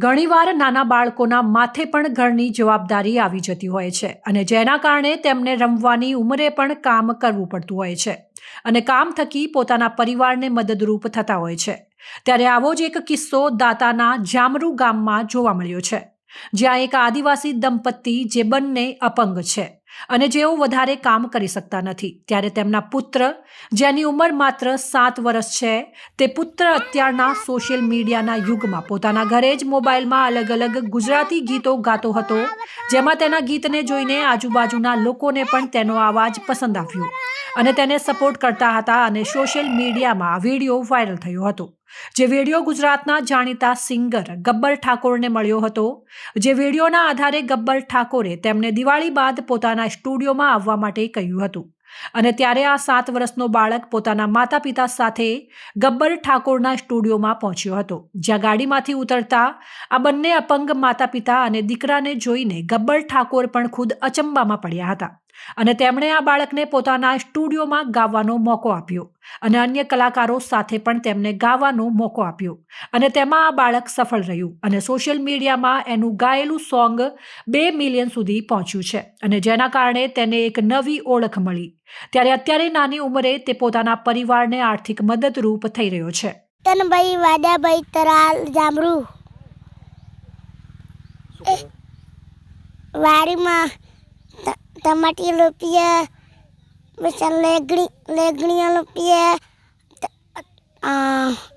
ઘણીવાર નાના બાળકોના માથે પણ ઘરની જવાબદારી આવી જતી હોય છે અને જેના કારણે તેમને રમવાની ઉંમરે પણ કામ કરવું પડતું હોય છે અને કામ થકી પોતાના પરિવારને મદદરૂપ થતા હોય છે। ત્યારે આવો જ એક કિસ્સો દાતાના જામરૂ ગામમાં જોવા મળ્યો છે, જ્યાં એક આદિવાસી દંપતી જે બંને અપંગ છે અને જેઓ વધારે કામ કરી શકતા નથી, ત્યારે તેમના પુત્ર જેની ઉંમર માત્ર 7 વર્ષ છે, તે પુત્ર અત્યારના સોશિયલ મીડિયાના યુગમાં પોતાના ઘરે જ મોબાઈલમાં અલગ ગુજરાતી ગીતો ગાતો હતો, જેમાં તેના ગીતને જોઈને આજુબાજુના લોકોને પણ તેનો અવાજ પસંદ આવ્યો અને તેને સપોર્ટ કરતા હતા અને સોશિયલ મીડિયામાં આ વિડીયો વાયરલ થયો હતો। જે વિડીયો ગુજરાતના જાણીતા સિંગર ગબ્બર ઠાકોરને મળ્યો હતો। જે વિડીયોના આધારે ગબ્બર ઠાકોરે તેમને દિવાળી બાદ પોતાના સ્ટુડિયોમાં આવવા માટે કહ્યું હતું અને ત્યારે આ 7 વર્ષનો બાળક પોતાના માતા પિતા સાથે ગબ્બર ઠાકોરના સ્ટુડિયોમાં પહોંચ્યો હતો, જ્યાં ગાડીમાંથી ઉતરતા આ બંને અપંગ માતા પિતા અને દીકરાને જોઈને ગબ્બર ઠાકોર પણ ખુદ અચંબામાં પડ્યા હતા અને તેમણે આ બાળકને પોતાના સ્ટુડિયોમાં ગાવાનો મોકો આપ્યો અને અન્ય કલાકારો સાથે પણ તેમને ગાવાનો મોકો આપ્યો અને તેમાં આ બાળક સફળ રહ્યું અને સોશિયલ મીડિયામાં એનું ગાયેલું સોંગ 2 મિલિયન સુધી પહોંચ્યું છે અને જેના કારણે તેને એક નવી ઓળખ મળી। ત્યારે અત્યારે નાની ઉંમરે તે પોતાના પરિવારને આર્થિક મદદરૂપ થઈ રહ્યો છે। તનભાઈ વાદાભાઈ તરાલ જામરૂ વાડીમાં ટમાટી રોપીએ, પછી લેગણીઓ રોપીએ,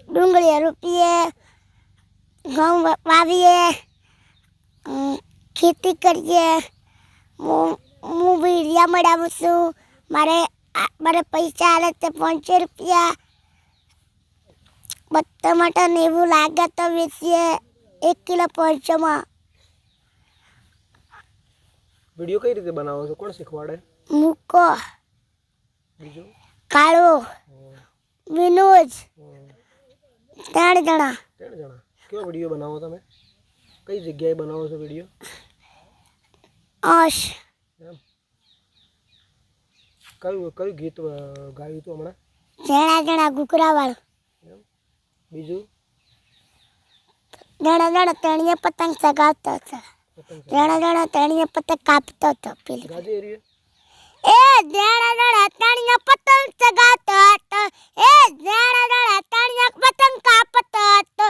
ડુંગળી રોપીએ, ઘઉં વાવીએ, ખેતી કરીએ। હું વીડિયા મળાવું છું, મારે પૈસા આવે તે 500 રૂપિયા, ટમાટર ને એવું લાગે તો વેચીએ 1 કિલો 500 વિડિયો કઈ રીતે બનાવો છો? કોણ શીખવાડે? મૂકો બીજું કાળો વિનોજ 3 જણા। કેવો વિડિયો બનાવો તમે? કઈ જગ્યાએ બનાવો છો વિડિયો? કયું ગીત ગાયું હતું હમણાં? જણા ઘૂઘરાવાળું। બીજું જણા તેણીએ પતંગ ચગાવતો હતો, જણા તેણીએ પતંગ કાપતો હતો। પેલી જણા તેણીએ પતંગ ચગાવતો હતો, જણા તેણીએ પતંગ કાપતો હતો,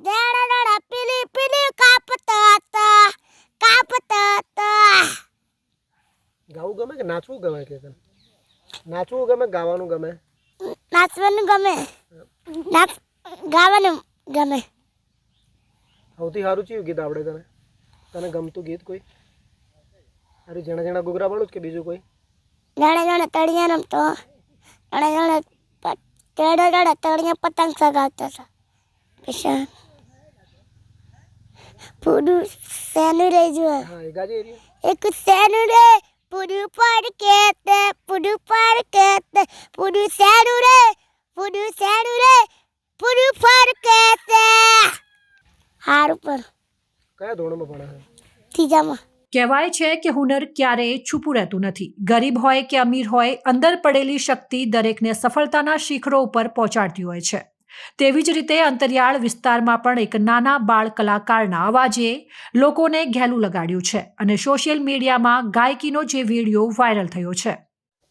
જણા પીલી કાપતો હતો। ગાવું ગમે કે નાચવું ગમે? કે નાચવું ગમે, ગાવાનું ગમે? નાચવાનું ગમે, ગાવાનું ગમે। સૌથી સારું કયું ગીત આવડે તને? તને ગમતું ગીત કોઈ? અરે જણા ઘૂઘરા વાળું કે બીજું કોઈ? જણા તળિયા રમતો, જણા તળિયા પતંગ ચગાવતો હતો। પછી પૂરું શેનું રહી જુએ, એક શેનું રે પૂરું પર કેતે, પૂરું પર કેતે, પૂરું શેનું રે પૂરું પર કેતે। હારું પર કયા ધોરણમાં ભણે છે? 3જામાં। કહેવાય છે કે હુનર ક્યારેય છૂપું રહેતું નથી। ગરીબ હોય કે અમીર હોય, અંદર પડેલી શક્તિ દરેકને સફળતાના શિખરો ઉપર પહોંચાડતી હોય છે। તેવી જ રીતે અંતરિયાળ વિસ્તારમાં પણ એક નાના બાળ કલાકારના અવાજે લોકોને ઘેલું લગાડ્યું છે અને સોશિયલ મીડિયામાં ગાયકીનો જે વિડીયો વાયરલ થયો છે।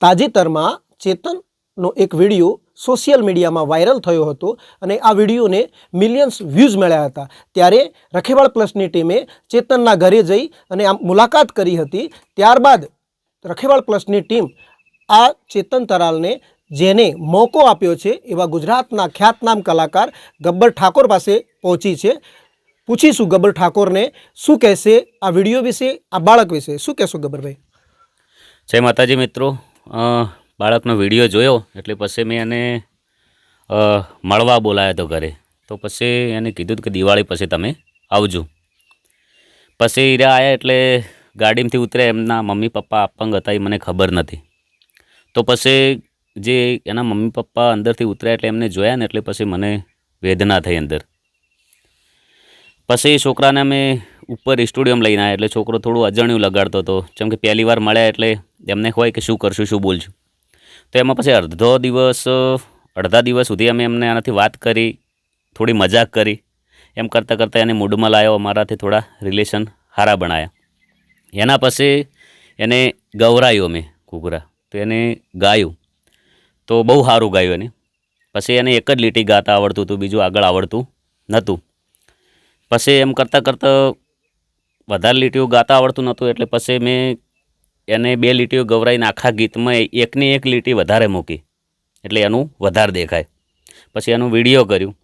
તાજેતરમાં ચેતનનો એક વિડીયો સોશિયલ મીડિયામાં વાયરલ થયો હતો અને આ વિડીયોને મિલિયન્સ વ્યૂઝ મળ્યા હતા। ત્યારે રખેવાળ પ્લસની ટીમે ચેતનના ઘરે જઈ અને આ મુલાકાત કરી હતી। ત્યારબાદ રખેવાળ પ્લસની ટીમ આ ચેતન તરાલને જેને મોકો આપ્યો છે એવા ગુજરાતના ખ્યાતનામ કલાકાર ગબ્બર ઠાકોર પાસે પહોંચી છે। પૂછીશું ગબ્બર ઠાકોરને શું કહેશે આ વિડીયો વિશે, આ બાળક વિશે। શું કહેશો ગબ્બરભાઈ? જય માતાજી મિત્રો, બાળકનો વિડીયો જોયો એટલે પછી મેં એને મળવા બોલાયો હતો ઘરે। તો પછી એને કીધું કે દિવાળી પછી તમે આવજો। પછી એ આવ્યા એટલે ગાડીમાંથી ઉતર્યા, એમના મમ્મી પપ્પા અપંગ હતા એ મને ખબર નથી। તો પછી જે એના મમ્મી પપ્પા અંદરથી ઉતર્યા એટલે એમને જોયા ને એટલે પછી મને વેદના થઈ અંદર। પછી છોકરાને અમે ઉપર સ્ટુડિયોમાં લઈને આવ્યા એટલે છોકરો થોડું અજાણ્યું લગાડતો હતો, જેમ કે પહેલી વાર મળ્યા એટલે એમને હોય કે શું કરશું, શું બોલશું। તો એમાં પછી અડધા દિવસ સુધી અમે એમને આનાથી વાત કરી, થોડી મજાક કરી। એમ કરતાં કરતાં એને મૂડમાં લાવ્યો, અમારાથી થોડા રિલેશન સારા બનાવ્યા. એના પછી એને ગવરાયો મેં ઘૂઘરા, તો એને ગાયું તો બહુ સારું ગાયું એને. પછી એને એક જ લીટી ગાતા આવડતું હતું, બીજું આગળ આવડતું નહોતું. પછી એમ કરતાં કરતાં વધારે લીટીઓ ગાતા આવડતું નહોતું, એટલે પછી મેં એને 2 લીટીઓ ગવરાઈને આખા ગીતમાં એકની એક લીટી વધારે મૂકી, એટલે એનું વધારે દેખાય. પછી એનું વિડીયો કર્યું.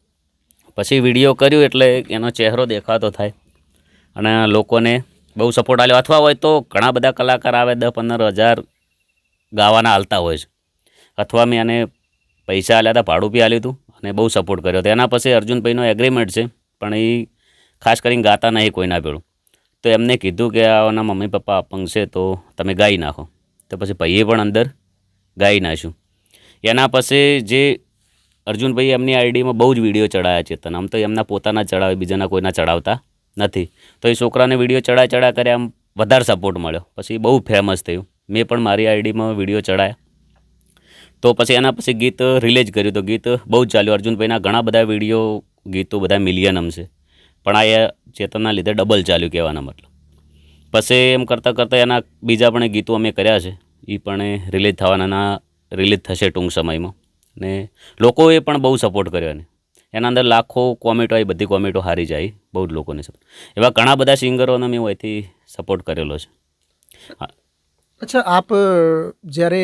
પછી વિડીયો કર્યું એટલે એનો ચહેરો દેખાતો થાય અને લોકોને બહુ સપોર્ટ આપ્યો. અથવા હોય તો ઘણા બધા કલાકાર આવે, 10-15 હજાર ગાવાના હાલતા હોય છે. અથવા મેં એને પૈસા આલ્યા હતા, ભાડું બી આલ્યું હતું અને બહુ સપોર્ટ કર્યો હતો. એના પછી અર્જુનભાઈનો એગ્રીમેન્ટ છે, પણ એ ખાસ કરીને ગાતા નહીં કોઈના ભેળું. તો એમને કીધું કે આના મમ્મી પપ્પા અપંગ છે તો તમે ગાઈ નાખો. તો પછી ભાઈએ પણ અંદર ગાઈ નાખ્યું. એના પછી જે અર્જુનભાઈ એમની આઈડીમાં બહુ જ વિડીયો ચડાવ્યા ચેતન. આમ તો એમના પોતાના ચડાવે, બીજાના કોઈના ચડાવતા નથી. તો એ છોકરાને વિડીયો ચડા કર્યા, આમ વધારે સપોર્ટ મળ્યો. પછી બહુ ફેમસ થયું. મેં પણ મારી આઈડીમાં વિડીયો ચડાવ્યા. તો પછી એના પછી ગીત રિલીઝ કર્યું, તો ગીત બહુ જ ચાલ્યું. અર્જુનભાઈના ઘણા બધા વિડીયો ગીતો બધા મિલિયનમ છે, પણ આ ચેતનના લીધે ડબલ ચાલ્યું કહેવાના મતલબ. પછી એમ કરતાં કરતાં એના બીજા પણ ગીતો અમે કર્યા છે, એ પણ રિલીઝ થશે ટૂંક સમયમાં. ને લોકોએ પણ બહુ સપોર્ટ કર્યો એને. એના અંદર લાખો કોમેન્ટો આવી, બધી કોમેન્ટો હારી જાય, બહુ જ લોકોને સપોર્ટ. એવા ઘણા બધા સિંગરોને મેં અહીંથી સપોર્ટ કરેલો છે. અચ્છા, આપ જ્યારે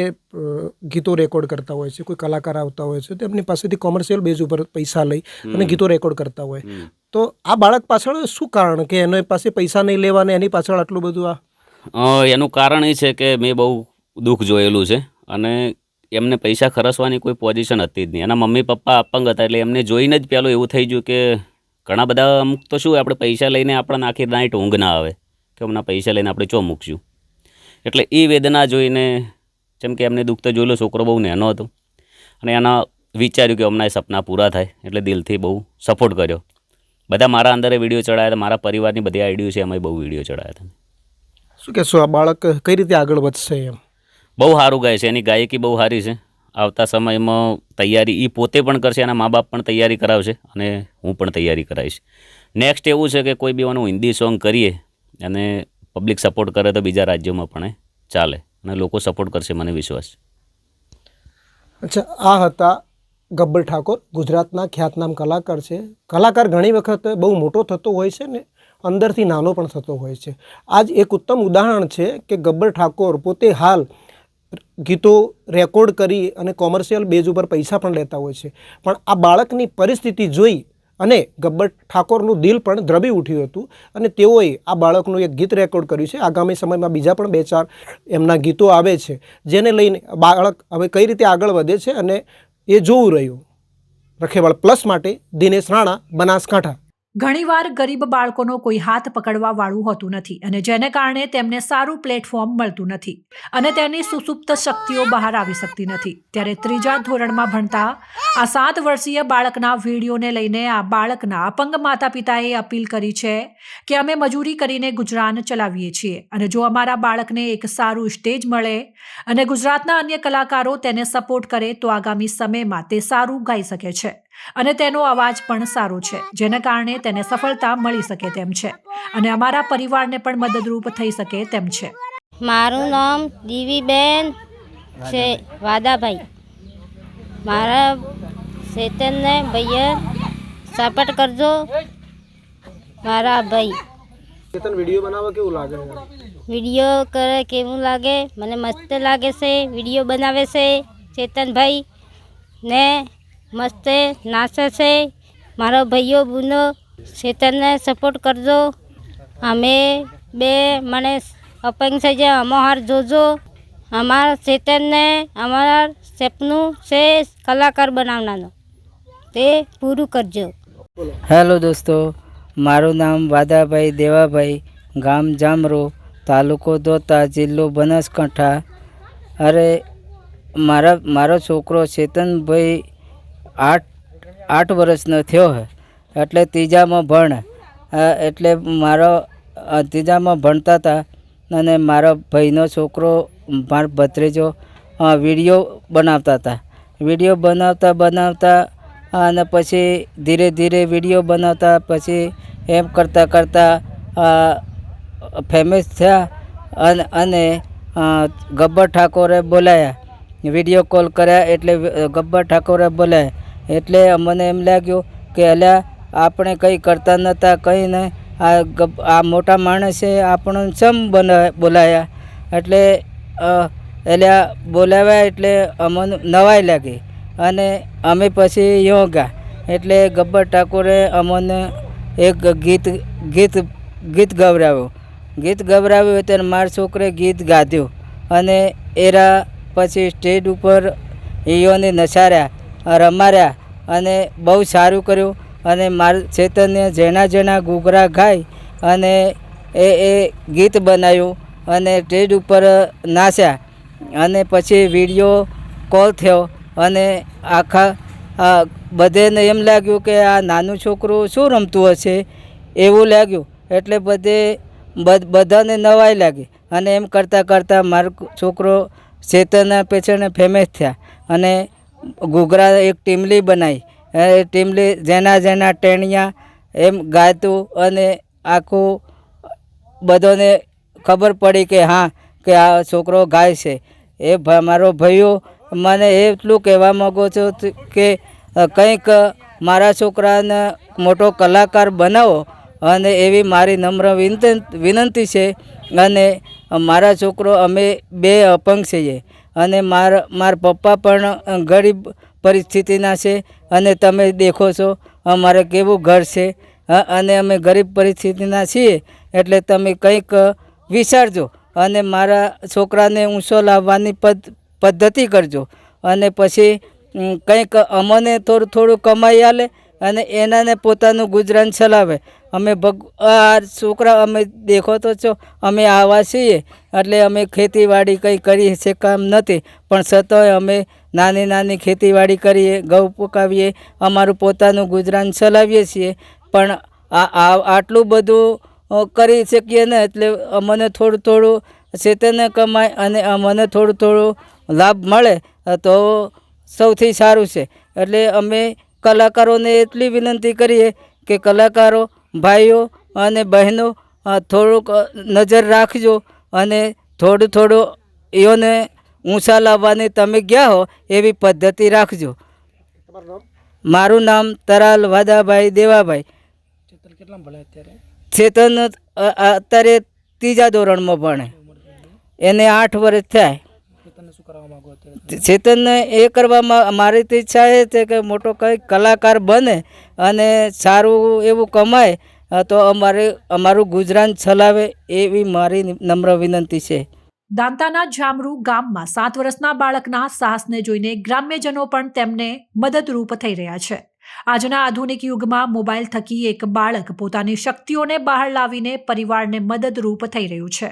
ગીતો રેકોર્ડ કરતા હોય છે, કોઈ કલાકાર આવતા હોય છે તો એમની પાસેથી કોમર્શિયલ બેઝ ઉપર પૈસા લઈ અને ગીતો રેકોર્ડ કરતા હોય, તો આ બાળક પાછળ શું કારણ કે એની પાસે પૈસા નહીં લેવા ને એની પાછળ આટલું બધું એનું કારણ એ છે કે મેં બહુ દુઃખ જોયેલું છે અને એમને પૈસા ખર્ચવાની કોઈ પોઝિશન હતી જ નહીં. એના મમ્મી પપ્પા અપંગ હતા, એટલે એમને જોઈને જ પહેલું એવું થઈ ગયું કે ઘણા બધા અમુક તો શું આપણે પૈસા લઈને આપણને આખી નાઈટ ઊંઘ ના આવે કે હમણાં પૈસા લઈને આપણે ચો મૂકશું. એટલે એ વેદના જોઈને, જેમ કે એમને દુઃખ તો જોયેલું, છોકરો બહુ નાનો હતો અને એના વિચાર્યું કે હમણાં એ સપના પૂરા થાય, એટલે દિલથી બહુ સપોર્ટ કર્યો. બધા મારા અંદરે વિડીયો ચડાવ્યા હતા, મારા પરિવારની બધી આઈડીઓ છે એમાં બહુ વિડીયો ચડાવ્યા હતા. શું કહેશો, આ બાળક કઈ રીતે આગળ વધશે? એમ બહુ સારું ગાય છે, એની ગાયકી બહુ સારી છે. આવતા સમયમાં તૈયારી એ પોતે પણ કરશે, એના મા બાપ પણ તૈયારી કરાવશે અને હું પણ તૈયારી કરાવીશ. નેક્સ્ટ એવું છે કે કોઈ બી એનું હિન્દી સોંગ કરીએ અને પબ્લિક સપોર્ટ કરે તો બીજા રાજ્યોમાં પણ ચાલે અને લોકો સપોર્ટ કરશે, મને વિશ્વાસ છે. અચ્છા, આ હતા ગબ્બર ઠાકોર, ગુજરાતના ખ્યાતનામ કલાકાર છે. કલાકાર ઘણી વખત બહુ મોટો થતો હોય છે ને અંદરથી નાનો પણ થતો હોય છે. આજ એક ઉત્તમ ઉદાહરણ છે કે ગબ્બર ઠાકોર પોતે હાલ ગીતો રેકોર્ડ કરી અને કોમર્શિયલ બેઝ ઉપર પૈસા પણ લેતા હોય છે, પણ આ બાળકની પરિસ્થિતિ જોઈ અને ગબ્બર ઠાકોરનું દિલ પણ દ્રવી ઉઠ્યું હતું અને તેઓએ આ બાળકનું એક ગીત રેકોર્ડ કર્યું છે. આગામી સમયમાં બીજા પણ 2-4 એમના ગીતો આવે છે, જેને લઈને બાળક હવે કઈ રીતે આગળ વધે છે અને એ જોવું રહ્યું. રખેવાળ પ્લસ માટે દિનેશ રાણા, બનાસકાંઠા. ઘણીવાર ગરીબ બાળકોનો કોઈ હાથ પકડવા વાળું હોતું નથી અને જેને કારણે તેમને સારું પ્લેટફોર્મ મળતું નથી અને તેની સુસુપ્ત શક્તિઓ બહાર આવી શકતી નથી. ત્યારે 3જા ધોરણમાં ભણતા આ 7 વર્ષીય બાળકના વિડીયોને લઈને આ બાળકના અપંગ માતા પિતાએ અપીલ કરી છે કે અમે મજૂરી કરીને ગુજરાન ચલાવીએ છીએ અને જો અમારા બાળકને એક સારું સ્ટેજ મળે અને ગુજરાતના અન્ય કલાકારો તેને સપોર્ટ કરે તો આગામી સમયમાં તે સારું ગાઈ શકે છે અને તેનો અવાજ પણ સારો છે, જેને કારણે તેને સફળતા મળી શકે તેમ છે અને અમારા પરિવારને પણ મદદરૂપ થઈ શકે તેમ છે. મારું નામ દીવીબેન છે વાદાભાઈ. મારા ચેતનને ભૈયા સપોર્ટ કરજો. મારા ભાઈ ચેતન વિડીયો બનાવે કેવું લાગે? વિડીયો કરે કેવું લાગે? મને મસ્ત લાગે છે. વિડીયો બનાવે છે ચેતનભાઈ ને મસ્ત નાચે છે. મારો ભાઈઓ બુનો ચેતનને સપોર્ટ કરજો. અમે બે મને અપંગ છે જે અમાર જોજો. અમારા ચેતનને અમારા સપનું છે કલાકાર બનાવવાનું, તે પૂરું કરજો. હેલો દોસ્તો, મારું નામ વાદાભાઈ દેવાભાઈ, ગામ જામરો, તાલુકો દોતા, જિલ્લો બનાસકાંઠા. અરે મારો છોકરો ચેતનભાઈ 8 વર્ષનો થયો છે, એટલે 3જામાં ભણે. એટલે મારો 3જામાં ભણતા હતા અને મારા ભાઈનો છોકરો, મારો ભત્રીજો વિડીયો બનાવતા હતા. વિડીયો બનાવતા અને પછી ધીરે ધીરે વિડીયો બનાવતા પછી એમ કરતાં કરતાં ફેમસ થયા અને ગબ્બર ઠાકોરે બોલાયા, વિડીયો કોલ કર્યા એટલે ગબ્બર ઠાકોરે બોલાયા એટલે અમને એમ લાગ્યું કે અલ્યા આપણે કંઈ કરતા નહોતા, કંઈ નહીં, આ મોટા માણસે આપણને ચમ બોલાયા એટલે એટલે બોલાવ્યા એટલે અમને નવાઈ લાગી અને અમે પછી યો ગયા એટલે ગબ્બર ઠાકોરે અમને એક ગીત ગવડાવ્યું ત્યારે મારા છોકરે ગીત ગાધ્યું અને એરા પછી સ્ટેજ ઉપર એઓને નચાર્યા, રમાડ્યા અને બહુ સારું કર્યું અને મારા ચેતનને જેના ઘૂઘરા ગાય અને એ ગીત બનાવ્યું અને સ્ટેજ ઉપર નાચ્યા અને પછી વિડીયો કોલ થયો અને આખા બધાને એમ લાગ્યું કે આ નાનું છોકરું શું રમતું હશે એવું લાગ્યું એટલે બધાને નવાઈ લાગી અને એમ કરતાં કરતાં મારો છોકરો ચેતનના પેછણે ફેમસ થયા અને ઘૂઘરા એક ટીમલી બનાવી, એ ટીમલી જેના ટેણિયા એમ ગાતું અને આખું બધાને ખબર પડી કે હા કે આ છોકરો ગાય છે. મારો ભાઈઓ મને એટલું કહેવા માગું છું કે કંઈક મારા છોકરાને મોટો કલાકાર બનાવો અને એવી મારી નમ્ર વિનંતી છે. અને મારા છોકરો અમે બે અપંગ છીએ અને મારા પપ્પા પણ ગરીબ પરિસ્થિતિના છે અને તમે દેખો છો અમારે કેવું ઘર છે અને અમે ગરીબ પરિસ્થિતિના છીએ એટલે તમે કંઈક વિચારજો અને મારા છોકરાને ઊંચો લાવવાની પદ્ધતિ કરજો અને પછી કંઈક અમને થોડું કમાઈ આલે અને એનાને પોતાનું ગુજરાન ચલાવે. અમે આ છોકરા અમે દેખો તો છો અમે આવા છીએ એટલે અમે ખેતીવાડી કંઈ કરી છે કામ નથી પણ છતાંય અમે નાની ખેતીવાડી કરીએ, ઘઉં પકાવીએ, અમારું પોતાનું ગુજરાન ચલાવીએ છીએ પણ આટલું બધું કરી શકીએ ને એટલે અમને થોડું ચેતન કમાય અને અમને થોડું લાભ મળે તો સૌથી સારું છે. એટલે અમે કલાકારોને એટલી વિનંતી કરીએ કે કલાકારો ભાઈઓ અને બહેનો થોડુંક નજર રાખજો અને થોડું એઓને ઊંચા લાવવાની તમે ગયા હો એવી પદ્ધતિ રાખજો. મારું નામ તરાલ વાદાભાઈ દેવાભાઈ. ચેતન અત્યારે 3જા ધોરણમાં ભણે, એને 8 વર્ષ થયા. ચેતનને એ કરવામાં મારી તો ઈચ્છા એ છે કે મોટો કંઈક કલાકાર બને અને સારું એવું કમાય તો અમારું ગુજરાન ચલાવે એવી મારી નમ્ર વિનંતી છે. દાંતાના જામરૂ ગામમાં 7 વર્ષના બાળકના સાહસને જોઈને ગ્રામ્યજનો પણ તેમને મદદરૂપ થઈ રહ્યા છે. આજના આધુનિક યુગમાં મોબાઈલ થકી એક બાળક પોતાની શક્તિઓને બહાર લાવીને પરિવારને મદદરૂપ થઈ રહ્યું છે,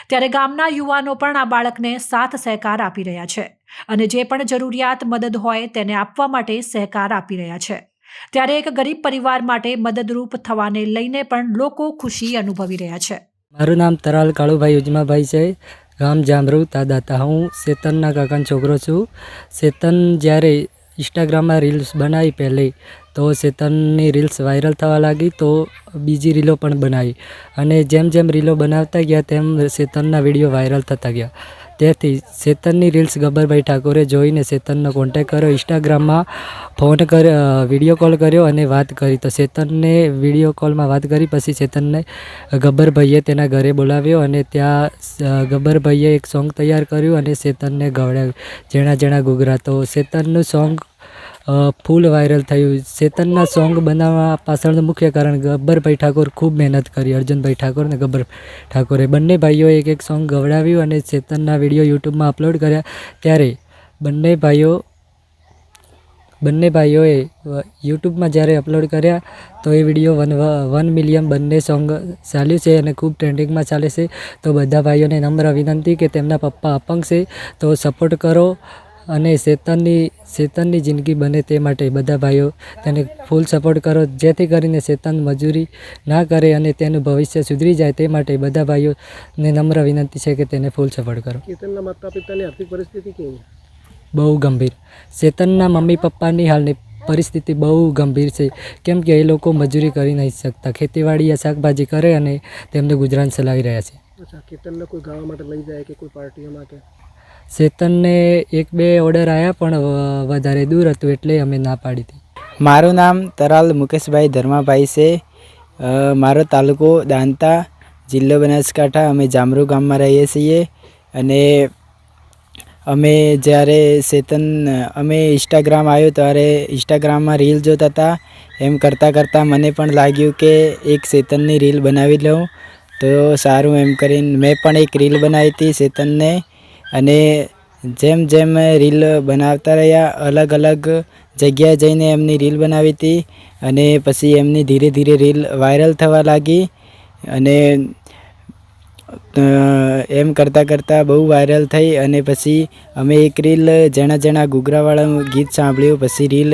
ત્યારે ગામના યુવાનો પણ આ બાળકને સાથ સહકાર આપી રહ્યા છે અને જે પણ જરૂરિયાત મદદ હોય તેને આપવા માટે સહકાર આપી રહ્યા છે. ત્યારે એક ગરીબ પરિવાર માટે મદદરૂપ થવાને લઈને પણ લોકો ખુશી અનુભવી રહ્યા છે. મારું નામ તરાલ કાળુભાઈ ઉજમાભાઈ છે, ગામ જામરૂ તાદાતા. હું ચેતનના કાકાનો છોકરો છું. ચેતન જ્યારે ઇન્સ્ટાગ્રામમાં રીલ્સ બનાવી પહેલી તો ચેતનની રીલ્સ વાયરલ થવા લાગી તો બીજી રીલો પણ બનાવી અને જેમ રીલો બનાવતા ગયા તેમ ચેતનના વિડીયો વાયરલ થતા ગયા. તેથી ચેતનની રીલ્સ ગબ્બરભાઈ ઠાકોરે જોઈને ચેતનનો કોન્ટેક કર્યો, ઇન્સ્ટાગ્રામમાં ફોન કર્યો, વિડીયો કોલ કર્યો અને વાત કરી. તો ચેતનને વિડીયો કોલમાં વાત કરી પછી ચેતનને ગબ્બરભાઈએ તેના ઘરે બોલાવ્યો અને ત્યાં ગબ્બરભાઈએ એક સોંગ તૈયાર કર્યું અને ચેતનને ગવડાવ્યું, જેણા ઘૂઘરા. તો ચેતનનું સોંગ ફૂલ વાયરલ થયું. ચેતનના સોંગ બનાવવા પાછળનું મુખ્ય કારણ ગબ્બરભાઈ ઠાકોર ખૂબ મહેનત કરી. અર્જુનભાઈ ઠાકોર અને ગબ્બર ઠાકોરે બંને ભાઈઓએ એક સોંગ ગવડાવ્યું અને ચેતનના વિડીયો યુટ્યુબમાં અપલોડ કર્યા. ત્યારે બંને ભાઈઓએ યુટ્યુબમાં જ્યારે અપલોડ કર્યા તો એ વિડીયો 1 મિલિયન બંને સોંગ ચાલ્યું છે અને ખૂબ ટ્રેન્ડિંગમાં ચાલે છે. તો બધા ભાઈઓને નમ્ર વિનંતી કે તેમના પપ્પા અપંગ છે તો સપોર્ટ કરો અને ચેતનની જિંદગી બને તે માટે બધા ભાઈઓ તેને ફૂલ સપોર્ટ કરો, જેથી કરીને ચેતન મજૂરી ના કરે અને તેનું ભવિષ્ય સુધરી જાય. તે માટે બધા ભાઈઓને નમ્ર વિનંતી છે કે તેને ફૂલ સપોર્ટ કરો. ચેતનના માતા પિતાની આર્થિક પરિસ્થિતિ કેવી? બહુ ગંભીર. ચેતનના મમ્મી પપ્પાની હાલની પરિસ્થિતિ બહુ ગંભીર છે, કેમ કે એ લોકો મજૂરી કરી નહીં શકતા, ખેતીવાડી યા શાકભાજી કરે અને તેમને ગુજરાન ચલાવી રહ્યા છે. અચ્છા, કેતનને કોઈ ગાવા માટે લઈ જાય કે કોઈ પાર્ટીઓ માટે? ચેતનને 1-2 ઓર્ડર આવ્યા પણ વધારે દૂર હતું એટલે અમે ના પાડી હતી. મારું નામ તરાલ મુકેશભાઈ ધર્માભાઈ છે. મારો તાલુકો દાંતા, જિલ્લો બનાસકાંઠા. અમે જામરૂ ગામમાં રહીએ છીએ. અને અમે જ્યારે અમે ઇન્સ્ટાગ્રામ આવ્યું ત્યારે ઇન્સ્ટાગ્રામમાં રીલ જોતા હતા. એમ કરતાં કરતાં મને પણ લાગ્યું કે એક ચેતનની રીલ બનાવી લઉં તો સારું, એમ કરીને મેં પણ એક રીલ બનાવી હતી ચેતનને. અને જેમ જેમ રીલ બનાવતા રહ્યા, અલગ અલગ જગ્યાએ જઈને એમની રીલ બનાવી હતી. અને પછી એમની ધીરે ધીરે રીલ વાયરલ થવા લાગી. અને એમ કરતાં કરતાં બહુ વાયરલ થઈ. અને પછી અમે એક રીલ જણા જણા ઘૂઘરાવાળાનું ગીત સાંભળ્યું, પછી રીલ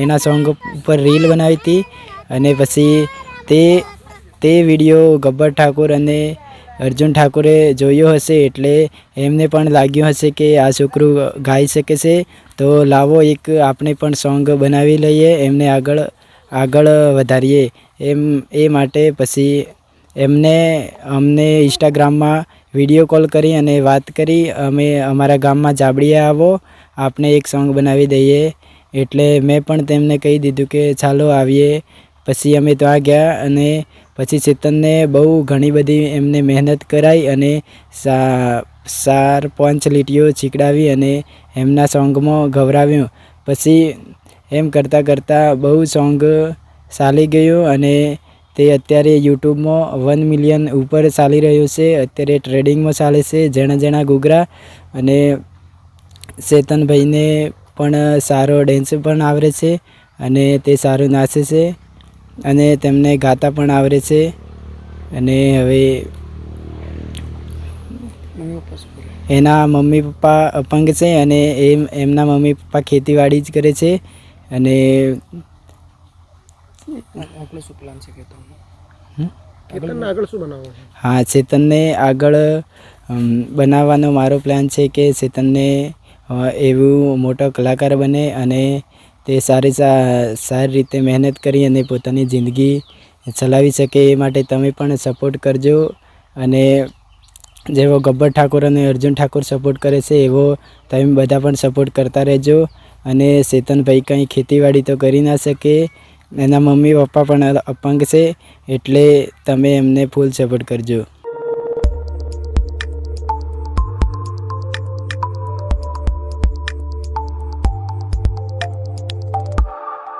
એના સોંગ ઉપર રીલ બનાવી હતી. અને પછી તે વિડીયો ગબ્બર ઠાકોર અને અર્જુન ઠાકોરે જોયો હશે, એટલે એમને પણ લાગ્યું હશે કે આ છોકરું ગાઈ શકે છે, તો લાવો એક આપણે પણ સોંગ બનાવી લઈએ, એમને આગળ વધારીએ. એ માટે પછી અમને ઇન્સ્ટાગ્રામમાં વિડીયો કોલ કરી અને વાત કરી, અમે અમારા ગામમાં જાબડીએ આવો, આપણે એક સોંગ બનાવી દઈએ. એટલે મેં પણ તેમને કહી દીધું કે ચાલો આવીએ. પછી અમે ત્યાં ગયા અને પછી ચેતનને બહુ ઘણી બધી એમને મહેનત કરાવી અને 4-5 લીટીઓ છીકડાવી અને એમના સોંગમાં ગવરાવ્યું. પછી એમ કરતાં કરતાં બહુ સોંગ ચાલી ગયું અને તે અત્યારે યુટ્યુબમાં 1 મિલિયન ઉપર ચાલી રહ્યું છે. અત્યારે ટ્રેડિંગમાં ચાલે છે જણા જણા ઘૂઘરા. અને ચેતનભાઈને પણ સારો ડેન્સ પણ આવડે છે અને તે સારું નાચે છે અને તેમને ગાતા પણ આવડે છે. અને હવે એના મમ્મી પપ્પા અપંગ છે અને એમના મમ્મી પપ્પા ખેતીવાડી જ કરે છે. અને કેતનને આગળ શું બનાવવું? હા, ચેતનને આગળ બનાવવાનો મારો પ્લાન છે કે ચેતનને એવું મોટો કલાકાર બને અને તે સારી રીતે મહેનત કરી અને પોતાની જિંદગી ચલાવી શકે. એ માટે તમે પણ સપોર્ટ કરજો. અને જેવો ગબ્બર ઠાકોર અને અર્જુન ઠાકોર સપોર્ટ કરે છે એવો તમે બધા પણ સપોર્ટ કરતા રહેજો. અને ચેતનભાઈ કંઈ ખેતીવાડી તો કરી ના શકે, એના મમ્મી પપ્પા પણ અપંગ છે, એટલે તમે એમને ફૂલ સપોર્ટ કરજો.